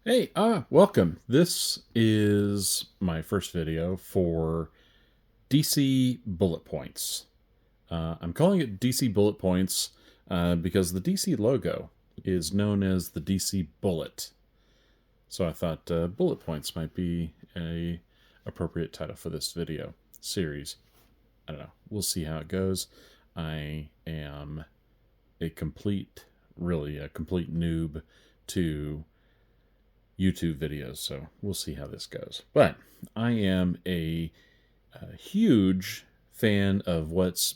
Hey, welcome. This is my first video for DC Bullet Points. I'm calling it DC Bullet Points because the DC logo is known as the DC Bullet. So I thought Bullet Points might be a appropriate title for this video series. I don't know. We'll see how it goes. I am a really a complete noob to YouTube videos, so we'll see how this goes. But I am a huge fan of what's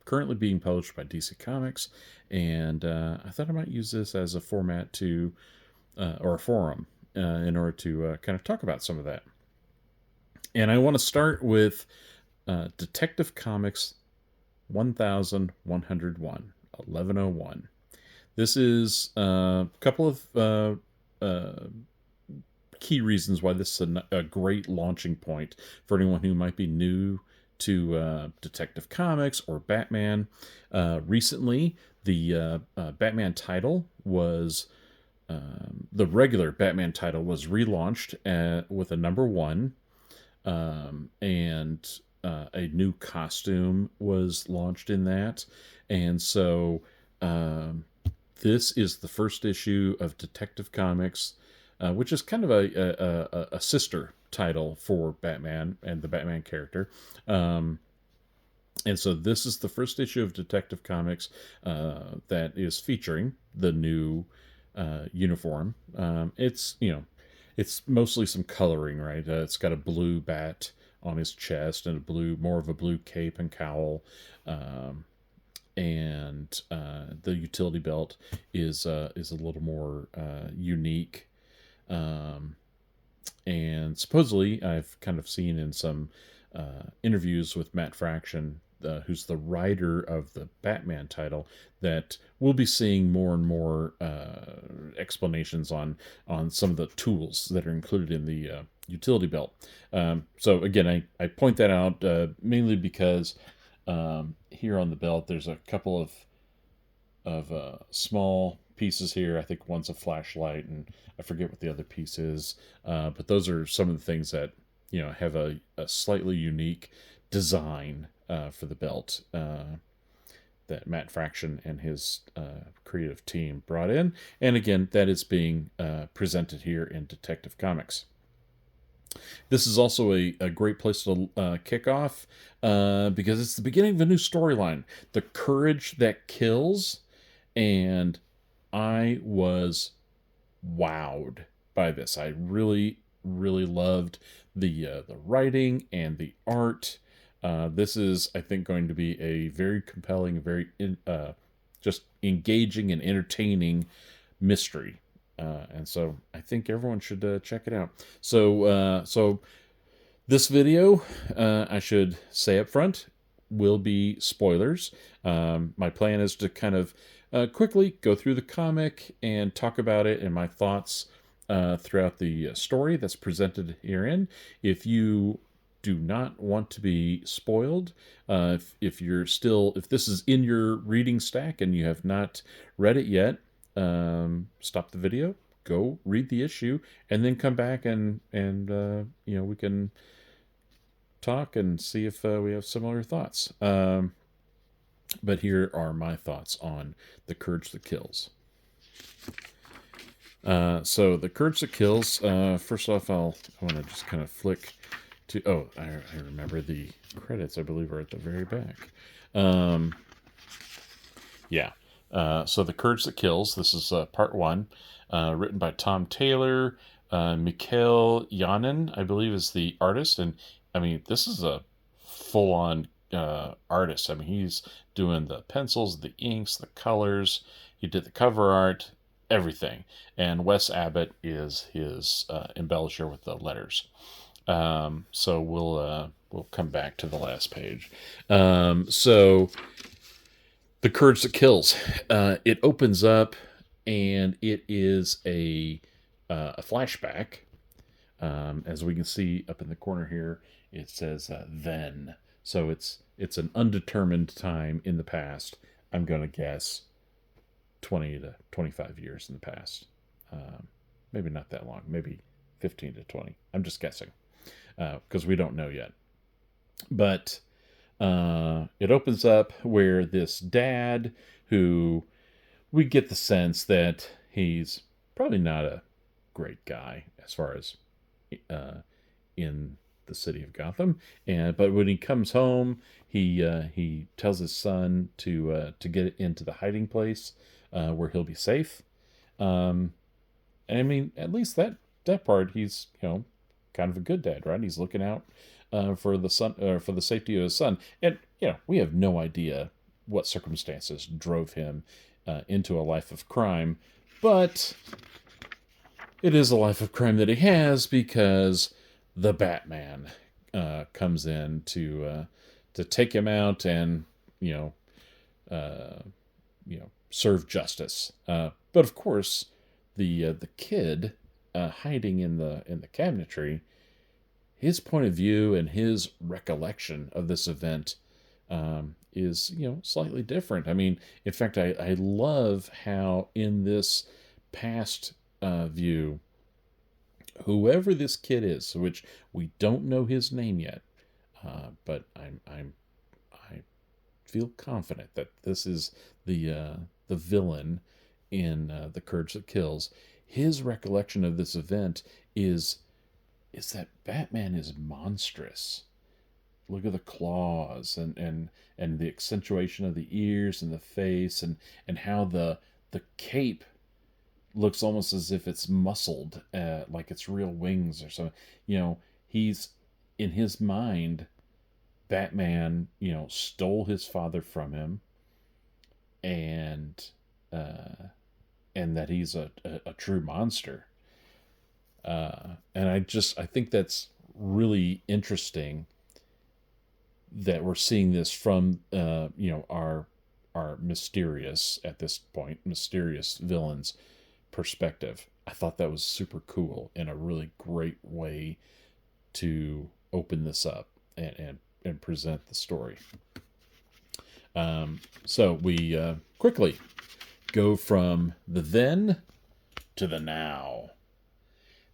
currently being published by DC Comics, and I thought I might use this as a format to, or a forum, in order to kind of talk about some of that. And I want to start with Detective Comics 1101, 1101. This is a couple of key reasons why this is a great launching point for anyone who might be new to Detective Comics or Batman. Recently, the Batman title was the regular Batman title was relaunched with a number one, and a new costume was launched in that, and so this is the first issue of Detective Comics, which is kind of a sister title for Batman and the Batman character. And so this is the first issue of Detective Comics that is featuring the new uniform. It's mostly some coloring, right? It's got a blue bat on his chest and more of a blue cape and cowl. And the utility belt is a little more unique. Um, and supposedly, I've kind of seen in some interviews with Matt Fraction, who's the writer of the Batman title, that we'll be seeing more and more explanations on some of the tools that are included in the utility belt. So again, I point that out mainly because here on the belt there's a couple of small pieces here. I think one's a flashlight, and I forget what the other piece is. But those are some of the things that have a slightly unique design for the belt that Matt Fraction and his creative team brought in. And again, that is being presented here in Detective Comics. This is also a great place to kick off because it's the beginning of a new storyline, The Courage That Kills. And I was wowed by this. I really, really loved the writing and the art. This is, I think, going to be a very compelling, just engaging and entertaining mystery. And so I think everyone should check it out. So this video, I should say up front, will be spoilers. My plan is to kind of quickly go through the comic and talk about it and my thoughts throughout the story that's presented herein. If you do not want to be spoiled, if this is in your reading stack and you have not read it yet, stop the video, go read the issue, and then come back and we can talk and see if we have similar thoughts. But here are my thoughts on The Courage That Kills. So The Courage That Kills, first off, I want to just kind of flick to, I remember the credits, I believe, are at the very back. Yeah. So The Courage That Kills, this is part one, written by Tom Taylor. Mikhail Yanin, I believe, is the artist. And I mean, this is a full on artist. I mean, he's doing the pencils, the inks, the colors. He did the cover art, everything. And Wes Abbott is his embellisher with the letters. So we'll come back to the last page. So The Courage That Kills. It opens up, and it is a flashback. As we can see up in the corner here, it says then. So it's an undetermined time in the past. I'm going to guess 20 to 25 years in the past. maybe not that long, maybe 15 to 20. I'm just guessing because we don't know yet. But it opens up where this dad, who we get the sense that he's probably not a great guy as far as uh, in the city of Gotham. And but when he comes home, he tells his son to get into the hiding place where he'll be safe. Um, and I mean, at least that part, he's kind of a good dad, right? He's looking out for the son, for the safety of his son, and we have no idea what circumstances drove him into a life of crime, but it is a life of crime that he has because the Batman comes in to take him out and you know uh, serve justice. But of course, the kid hiding in the cabinetry, his point of view and his recollection of this event is slightly different. I mean, in fact, I love how in this past view, whoever this kid is, which we don't know his name yet, but I feel confident that this is the villain in The Courage That Kills. His recollection of this event is that Batman is monstrous. Look at the claws and the accentuation of the ears and the face and how the cape looks almost as if it's muscled, like it's real wings or something. He's in his mind. Batman, stole his father from him, and uh, and that he's a true monster. And I think that's really interesting that we're seeing this from our mysterious, at this point, mysterious villain's perspective. I thought that was super cool and a really great way to open this up and present the story. So we quickly go from the then to the now.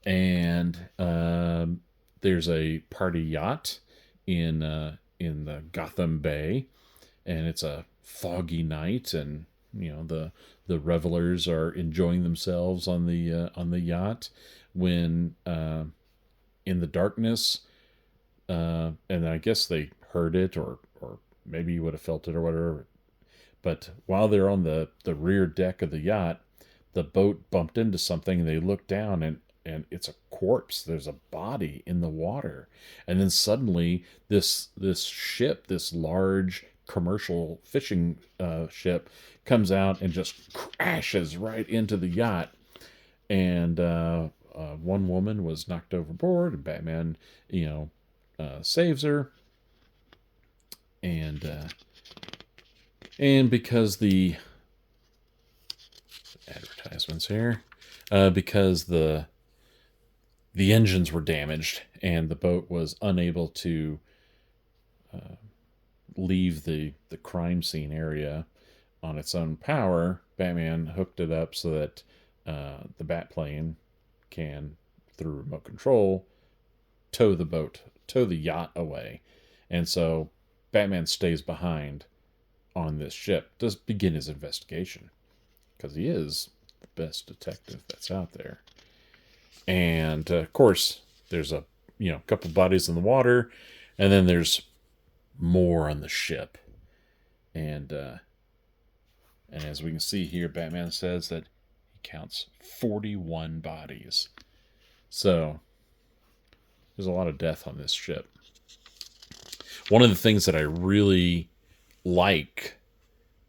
And there's a party yacht in the Gotham Bay, and it's a foggy night, and the revelers are enjoying themselves on the yacht when in the darkness, and I guess they heard it, or maybe you would have felt it or whatever. But while they're on the rear deck of the yacht, the boat bumped into something, and they look down, and it's a corpse. There's a body in the water, and then suddenly this ship, this large commercial fishing ship, comes out and just crashes right into the yacht. And one woman was knocked overboard, and Batman, saves her. And because the advertisements here, because the engines were damaged and the boat was unable to leave the crime scene area on its own power, Batman hooked it up so that the Batplane can, through remote control, tow the yacht away. And so Batman stays behind on this ship to begin his investigation, because he is the best detective that's out there. And of course, there's a couple bodies in the water, and then there's more on the ship. And as we can see here, Batman says that he counts 41 bodies. So there's a lot of death on this ship. One of the things that I really like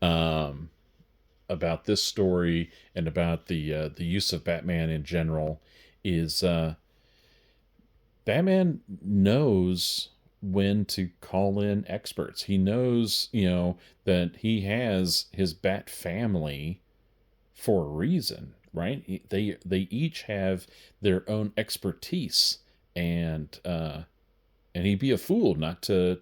about this story and about the use of Batman in general is Batman knows when to call in experts. He knows, that he has his Bat family for a reason, right? They each have their own expertise, and he'd be a fool not to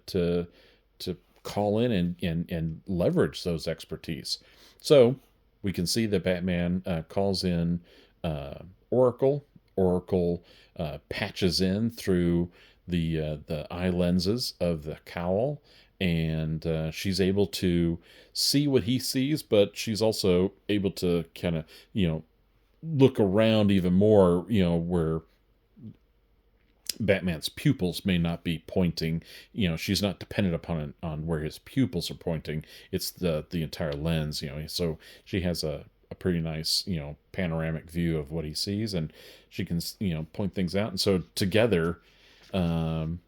call in and leverage those expertise. So we can see that Batman calls in uh, Oracle. Oracle patches in through the eye lenses of the cowl, and she's able to see what he sees, but she's also able to kind of look around even more, where Batman's pupils may not be pointing. She's not dependent upon where his pupils are pointing. It's the entire lens. So she has a pretty nice panoramic view of what he sees, and she can point things out. And so together, um,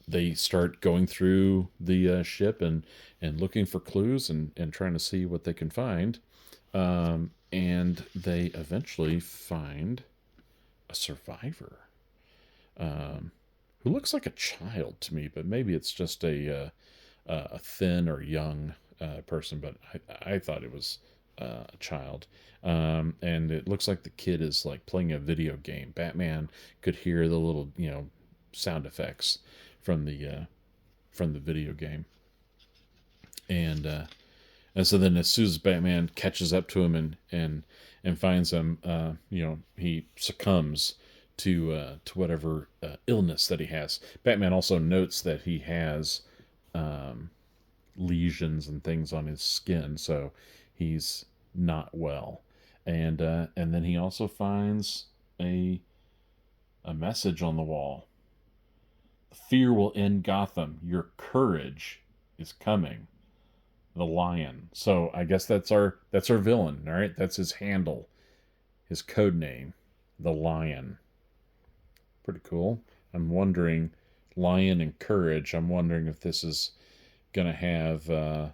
they start going through the ship and looking for clues and trying to see what they can find. And they eventually find a survivor, um, who looks like a child to me, but maybe it's just a thin or young person. But I thought it was a child, and it looks like the kid is like playing a video game. Batman could hear the little sound effects from the video game, and so then as soon as Batman catches up to him and finds him, he succumbs to whatever illness that he has. Batman also notes that he has um, lesions and things on his skin, so he's not well. And then he also finds a a message on the wall. Fear will end Gotham. Your courage is coming. The Lion. So I guess that's our villain. All right, that's his handle, his code name, the Lion. Pretty cool. I'm wondering, Lion and Courage. I'm wondering if this is gonna have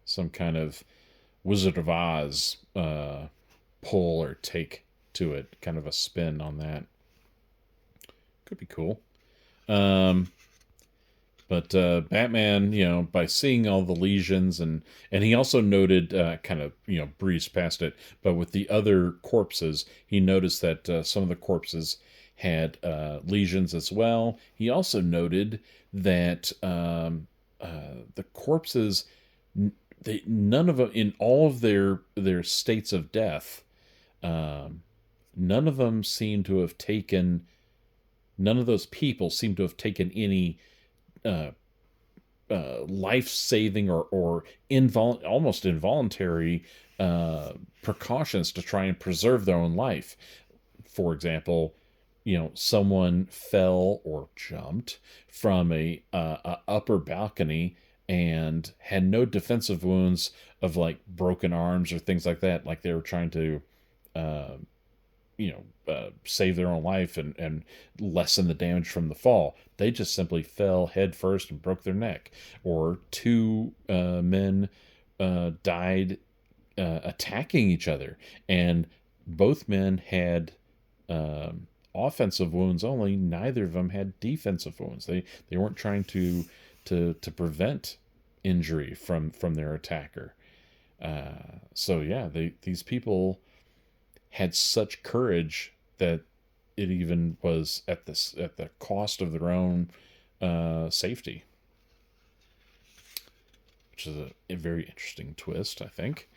some kind of Wizard of Oz pull or take to it, kind of a spin on that. Could be cool. Um, But Batman, by seeing all the lesions, and he also noted, kind of breezed past it, but with the other corpses, he noticed that some of the corpses had lesions as well. He also noted that the corpses, none of them, in all of their states of death, um, none of them seem to have taken. None of those people seem to have taken any uh, life-saving or almost involuntary precautions to try and preserve their own life. For example, someone fell or jumped from a upper balcony and had no defensive wounds of like broken arms or things like that, like they were trying to uh, save their own life and lessen the damage from the fall. They just simply fell head first and broke their neck. Or two men died attacking each other, and both men had offensive wounds only. Neither of them had defensive wounds. They weren't trying to prevent injury from their attacker. So yeah, these people had such courage that it even was at the cost of their own safety, which is a very interesting twist, I think.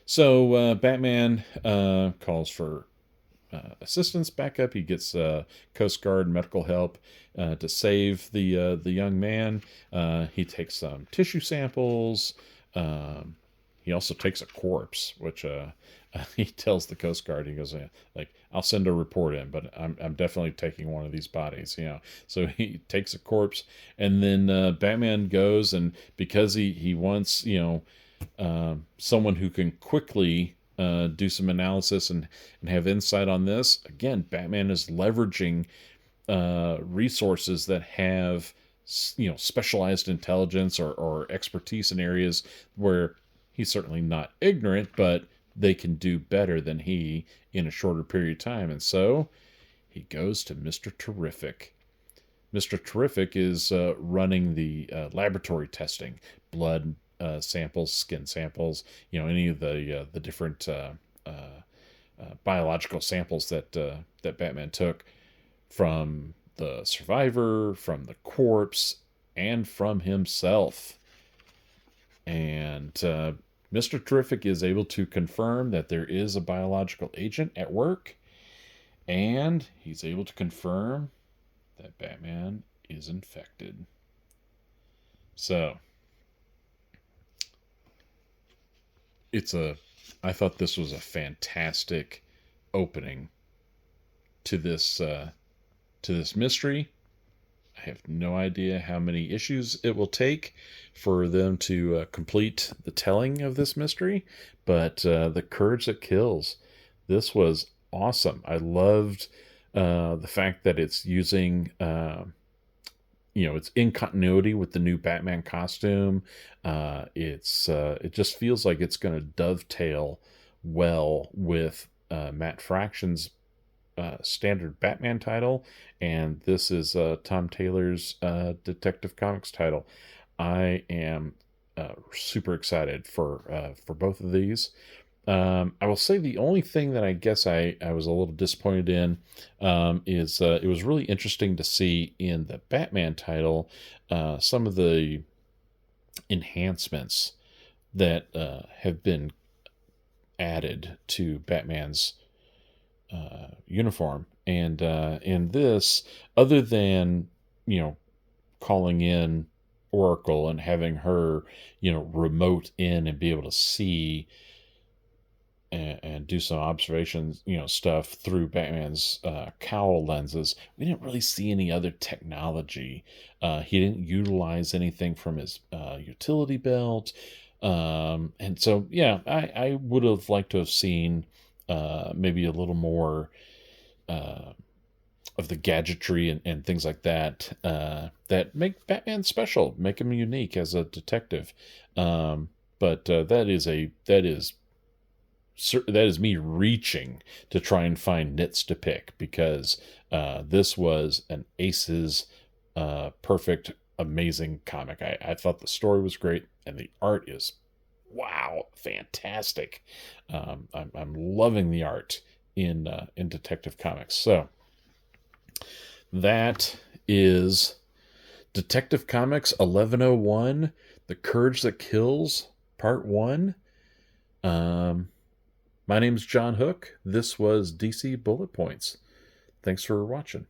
So Batman calls for assistance, backup. He gets Coast Guard medical help to save the young man. He takes some tissue samples. He also takes a corpse, which he tells the Coast Guard. He goes, like, I'll send a report in, but I'm definitely taking one of these bodies. So he takes a corpse, and then Batman goes, and because he wants someone who can quickly do some analysis and have insight on this. Again, Batman is leveraging resources that have specialized intelligence or expertise in areas where he's certainly not ignorant, but they can do better than he in a shorter period of time. And so he goes to Mr. Terrific. Mr. Terrific is running the laboratory testing, blood samples, skin samples, any of the different biological samples that Batman took from the survivor, from the corpse, and from himself. And Mr. Terrific is able to confirm that there is a biological agent at work, and he's able to confirm that Batman is infected. So, it's a I thought this was a fantastic opening to this mystery. I have no idea how many issues it will take for them to complete the telling of this mystery, but The Courage That Kills, this was awesome. I loved the fact that it's using, it's in continuity with the new Batman costume. It just feels like it's going to dovetail well with Matt Fraction's standard Batman title, and this is Tom Taylor's Detective Comics title. I am super excited for both of these. I will say the only thing that I guess I was a little disappointed in is it was really interesting to see in the Batman title some of the enhancements that have been added to Batman's uniform. And in this, other than, calling in Oracle and having her, remote in and be able to see and do some observations, stuff through Batman's cowl lenses, we didn't really see any other technology. He didn't utilize anything from his utility belt. And so, yeah, I would have liked to have seen maybe a little more uh, of the gadgetry and things like that that make Batman special, make him unique as a detective. But that is me reaching to try and find nits to pick, because this was an Aces perfect, amazing comic. I thought the story was great and the art is wow, fantastic. I'm loving the art in Detective Comics. So that is Detective Comics 1101, The Courage That Kills, Part 1. Um, my name's John Hook. This was DC Bullet Points. Thanks for watching.